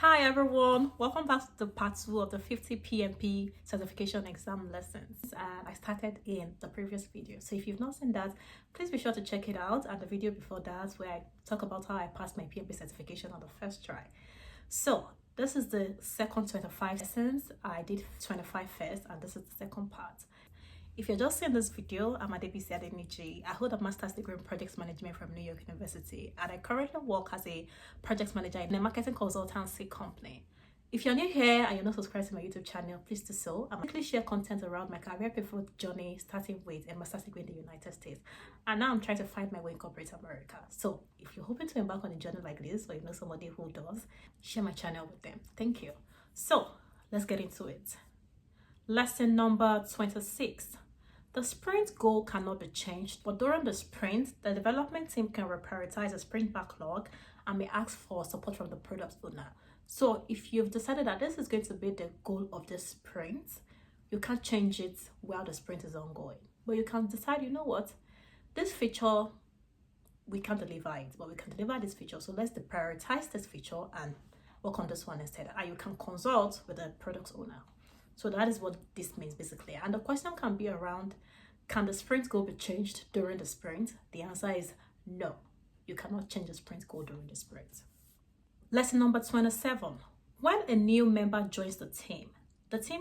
Hi everyone, welcome back to part 2 of the 50 PMP certification exam lessons. I started in the previous video, so if you've not seen that, please be sure to check it out, and the video before that where I talk about how I passed my PMP certification on the first try. So this is the second 25 lessons. I did 25 first, and this is the second part. If you're just seeing this video, I'm Adebisi Adeniji. I hold a master's degree in project management from New York University, and I currently work as a project manager in a marketing consultancy company. If you're new here and you're not subscribed to my YouTube channel, please do so. I quickly share content around my career pivot journey, starting with a master's degree in the United States, and now I'm trying to find my way in corporate America. So if you're hoping to embark on a journey like this, or you know somebody who does, share my channel with them. Thank you. So let's get into it. Lesson number 26. The sprint goal cannot be changed, but during the sprint, the development team can reprioritize the sprint backlog and may ask for support from the product owner. So if you've decided that this is going to be the goal of the sprint, you can't change it while the sprint is ongoing. But you can decide, you know what, this feature, we can't deliver it, but we can deliver this feature. So let's deprioritize this feature and work on this one instead. And you can consult with the product owner. So that is what this means basically. And the question can be around, can the sprint goal be changed during the sprint? The answer is no. You cannot change the sprint goal during the sprint. Lesson number 27. When a new member joins the team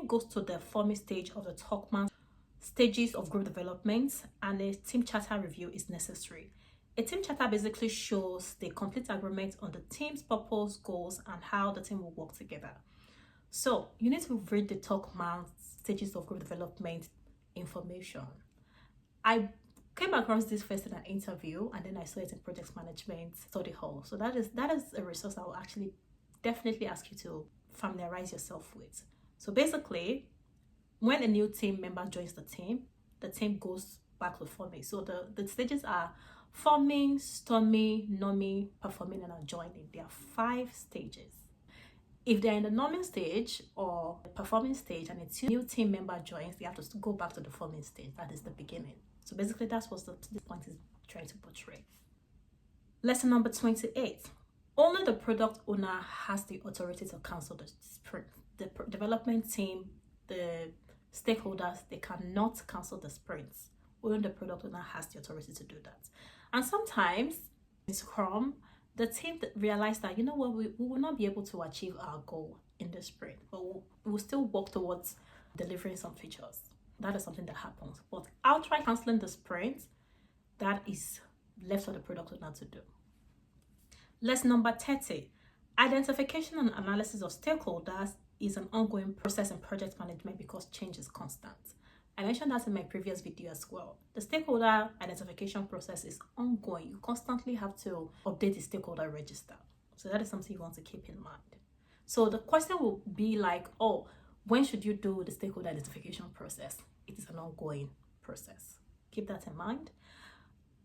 goes to the forming stage of the Talkman stages of group development, and a team charter review is necessary. A team charter basically shows the complete agreement on the team's purpose, goals, and how the team will work together. So you need to read the Talkman stages of group development information. I came across this first in an interview, and then I saw it in project management study hall. So that is a resource I will actually definitely ask you to familiarize yourself with. So basically, when a new team member joins the team goes back to forming. So the stages are forming, storming, norming, performing, and adjoining. There are 5 stages. If they're in the norming stage or the performing stage and a new team member joins, they have to go back to the forming stage. That is the beginning. So basically, that's what this point is trying to portray. Lesson number 28. Only the product owner has the authority to cancel the sprint. The development team, the stakeholders, they cannot cancel the sprints. Only the product owner has the authority to do that. And sometimes in Scrum, the team realized that, you know what, we will not be able to achieve our goal in the sprint, but we'll still work towards delivering some features. That is something that happens. But outright canceling the sprint, that is left for the product owner to do. Lesson number 30. Identification and analysis of stakeholders is an ongoing process in project management because change is constant. I mentioned that in my previous video as well. The stakeholder identification process is ongoing. You constantly have to update the stakeholder register. So that is something you want to keep in mind. So the question will be like, oh, when should you do the stakeholder identification process? It is an ongoing process. Keep that in mind.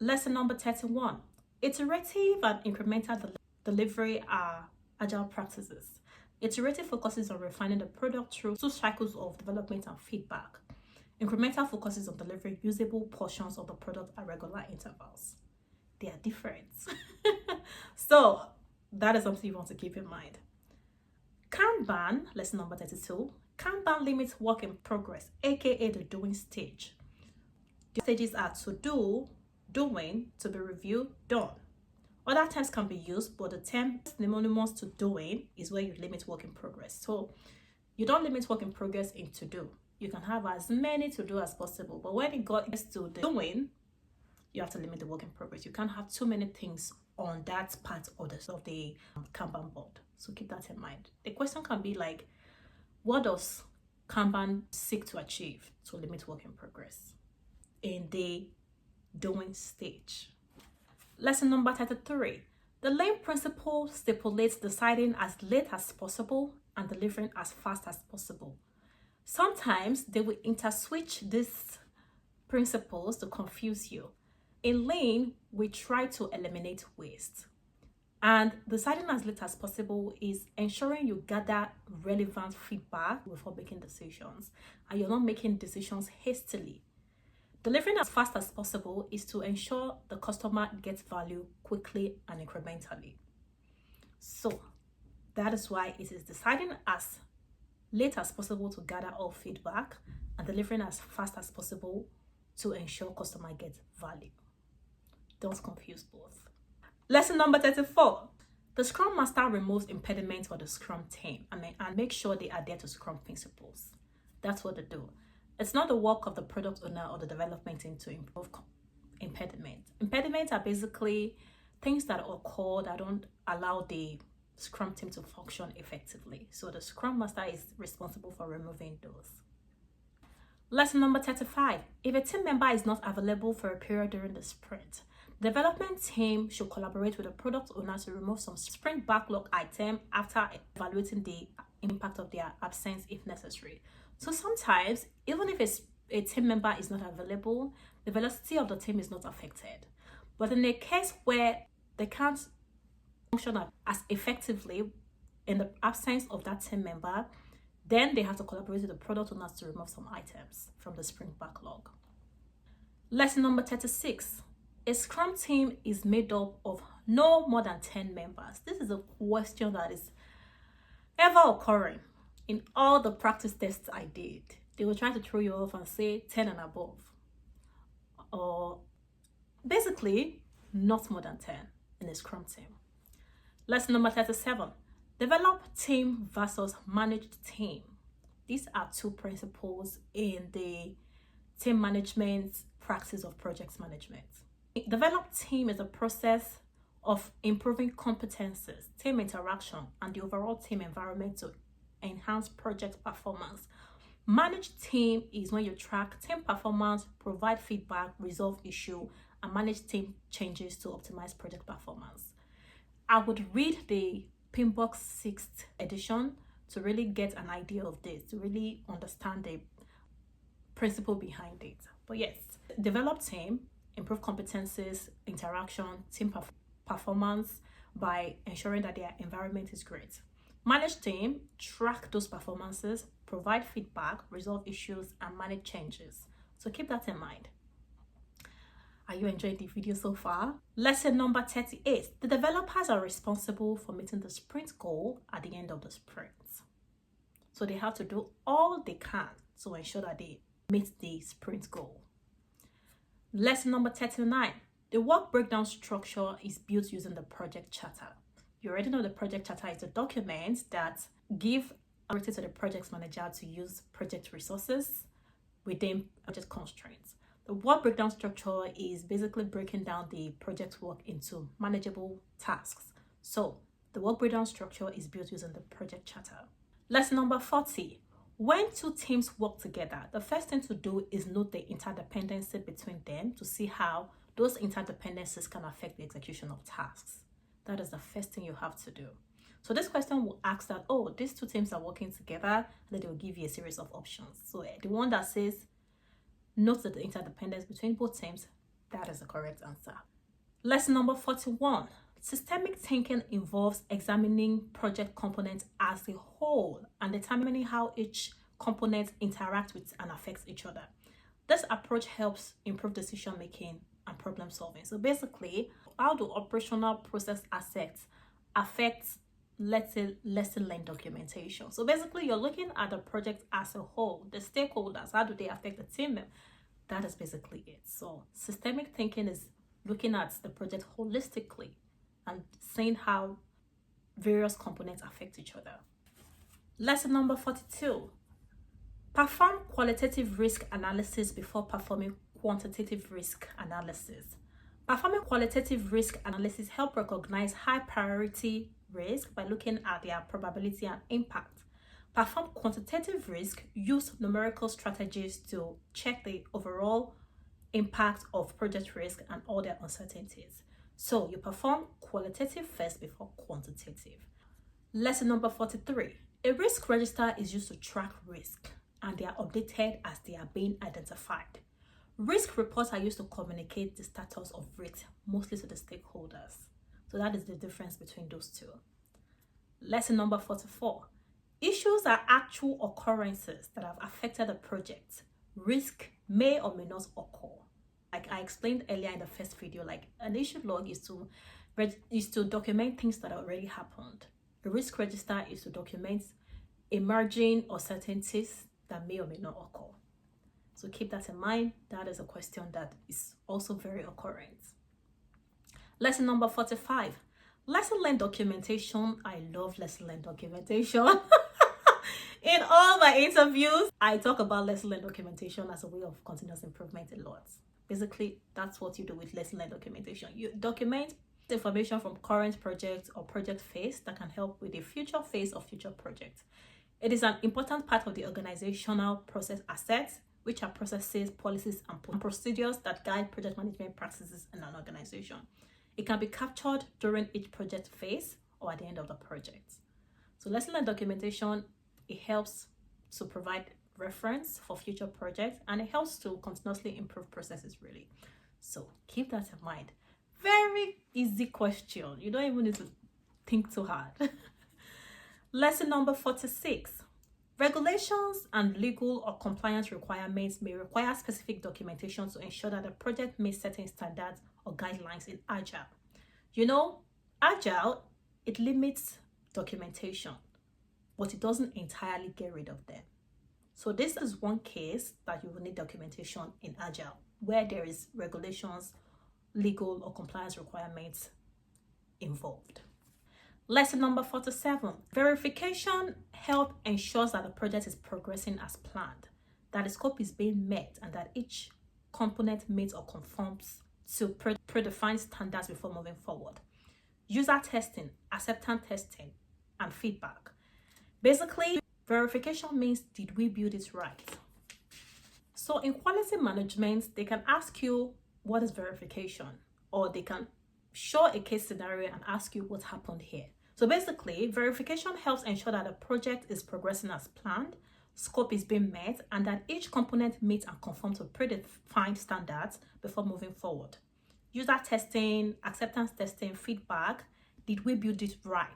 Lesson number 31. Iterative and incremental delivery are agile practices. Iterative focuses on refining the product through 2 cycles of development and feedback. Incremental focuses on delivering usable portions of the product at regular intervals. They are different. So that is something you want to keep in mind. Kanban, lesson number 32. Kanban limits work in progress, aka the doing stage. The stages are to do, doing, to be reviewed, done. Other terms can be used, but the term synonymous to doing is where you limit work in progress. So you don't limit work in progress in to do. You can have as many to do as possible, but when it gets to the doing, you have to limit the work in progress. You can't have too many things on that part of the Kanban board. So keep that in mind. The question can be like, what does Kanban seek to achieve to limit work in progress in the doing stage? Lesson number 33. The Lean principle stipulates deciding as late as possible and delivering as fast as possible. Sometimes they will interswitch these principles to confuse you. In Lean, we try to eliminate waste. And deciding as late as possible is ensuring you gather relevant feedback before making decisions, and you're not making decisions hastily. Delivering as fast as possible is to ensure the customer gets value quickly and incrementally. So That is why it is deciding as late as possible to gather all feedback and delivering as fast as possible to ensure customer gets value. Don't confuse both. Lesson number 34. The Scrum Master removes impediments for the Scrum team and make sure they adhere to Scrum principles. That's what they do. It's not the work of the product owner or the development team to improve impediments. Impediments are basically things that occur that don't allow the Scrum team to function effectively. So the Scrum Master is responsible for removing those. Lesson number 35. If a team member is not available for a period during the sprint, the development team should collaborate with the product owner to remove some sprint backlog item after evaluating the impact of their absence if necessary. So sometimes, even if a team member is not available, the velocity of the team is not affected. But in a case where they can't function as effectively in the absence of that team member, then they have to collaborate with the product owners to remove some items from the sprint backlog. Lesson number 36. A Scrum team is made up of no more than 10 members. This is a question that is ever occurring in all the practice tests I did. They will try to throw you off and say 10 and above. Or basically, not more than 10 in a Scrum team. Lesson number 37. Develop team versus managed team. These are two principles in the team management practice of project management. Develop team is a process of improving competences, team interaction, and the overall team environment to enhance project performance. Managed team is when you track team performance, provide feedback, resolve issue, and manage team changes to optimize project performance. I would read the PMP 6th edition to really get an idea of this, to really understand the principle behind it. But yes, develop team, improve competencies, interaction, team performance by ensuring that their environment is great. Manage team, track those performances, provide feedback, resolve issues, and manage changes. So keep that in mind. Are you enjoying the video so far? Lesson number 38. The developers are responsible for meeting the sprint goal at the end of the sprint. So they have to do all they can to ensure that they meet the sprint goal. Lesson number 39. The work breakdown structure is built using the project charter. You already know the project charter is a document that gives authority to the project manager to use project resources within project constraints. The work breakdown structure is basically breaking down the project work into manageable tasks. So the work breakdown structure is built using the project charter. Lesson number 40. When two teams work together, the first thing to do is note the interdependency between them to see how those interdependencies can affect the execution of tasks. That is the first thing you have to do. So this question will ask that, oh, these two teams are working together, and then they will give you a series of options. So the one that says, note the interdependence between both teams, that is the correct answer. Lesson number 41. Systemic thinking involves examining project components as a whole and determining how each component interacts with and affects each other. This approach helps improve decision making and problem solving. So basically, how do operational process assets affect, let's say, lesson learned documentation? So basically, you're looking at the project as a whole, the stakeholders, how do they affect the team? That is basically it. So systemic thinking is looking at the project holistically and seeing how various components affect each other. Lesson number 42. Perform qualitative risk analysis before performing quantitative risk analysis. Performing qualitative risk analysis helps recognize high priority risk by looking at their probability and impact. Perform quantitative risk, use numerical strategies to check the overall impact of project risk and all their uncertainties. So you perform qualitative first before quantitative. Lesson number 43. A risk register is used to track risk and they are updated as they are being identified. Risk reports are used to communicate the status of risk, mostly to the stakeholders. So that is the difference between those two. Lesson number 44. Issues are actual occurrences that have affected the project. Risk may or may not occur. Like I explained earlier in the first video, like an issue log is to document things that already happened. A risk register is to document emerging uncertainties that may or may not occur. So keep that in mind. That is a question that is also very occurrent. Lesson number 45. Lesson learned documentation. I love lesson learned documentation. In all my interviews, I talk about lesson learned documentation as a way of continuous improvement a lot. Basically, that's what you do with lesson learned documentation. You document information from current project or project phase that can help with the future phase of future projects. It is an important part of the organizational process assets, which are processes, policies, and procedures that guide project management practices in an organization. It can be captured during each project phase or at the end of the project. So lesson learned documentation, it helps to provide reference for future projects, and it helps to continuously improve processes really. So keep that in mind. Very easy question. You don't even need to think too hard. Lesson number 46. Regulations and legal or compliance requirements may require specific documentation to ensure that the project meets certain standards or guidelines in Agile. You know, Agile, it limits documentation, but it doesn't entirely get rid of them. So this is one case that you will need documentation in Agile, where there is regulations, legal or compliance requirements involved. Lesson number 47. Verification help ensures that the project is progressing as planned, that the scope is being met, and that each component meets or conforms to predefined standards before moving forward. User testing, acceptance testing, and feedback. Basically, verification means, did we build it right? So in quality management, they can ask you what is verification, or they can show a case scenario and ask you what happened here. So basically, verification helps ensure that the project is progressing as planned, scope is being met, and that each component meets and conforms to predefined standards before moving forward. User testing, acceptance testing, feedback, did we build it right?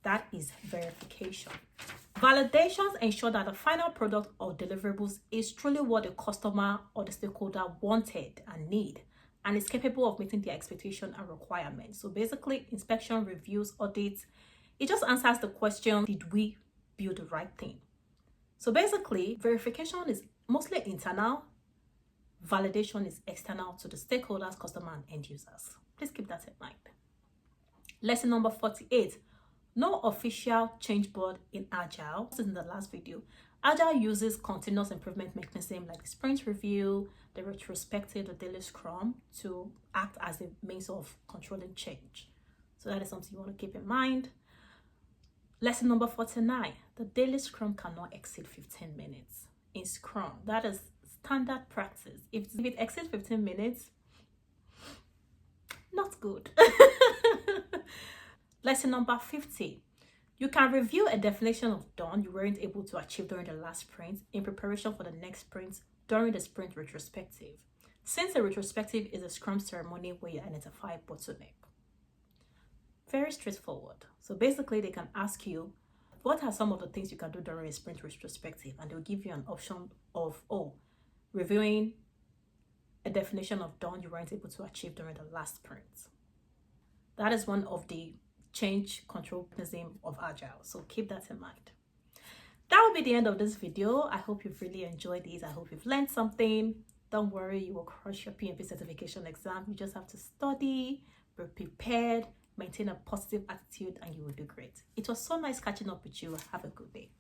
That is verification. Validations ensure that the final product or deliverables is truly what the customer or the stakeholder wanted and need, and is capable of meeting their expectation and requirements. So basically, inspection, reviews, audits, it just answers the question, did we build the right thing? So basically, verification is mostly internal, validation is external to the stakeholders, customer, and end users. Please keep that in mind. Lesson number 48. No official change board in Agile. This is in the last video. Agile uses continuous improvement mechanism like the sprint review, the retrospective, the daily scrum to act as a means of controlling change. So that is something you want to keep in mind. Lesson number 49. The daily scrum cannot exceed 15 minutes. In Scrum, that is standard practice. If it exceeds 15 minutes, not good. Lesson number 50. You can review a definition of done you weren't able to achieve during the last sprint in preparation for the next sprint during the sprint retrospective, since a retrospective is a Scrum ceremony where you identify bottleneck. Very straightforward. So basically, they can ask you, what are some of the things you can do during a sprint retrospective? And they'll give you an option of, reviewing a definition of done you weren't able to achieve during the last sprint. That is one of the change control mechanism of Agile. So keep that in mind. That will be the end of this video. I hope you've really enjoyed this. I hope you've learned something. Don't worry, you will crush your PMP certification exam. You just have to study, be prepared, maintain a positive attitude, and you will do great. It was so nice catching up with you. Have a good day.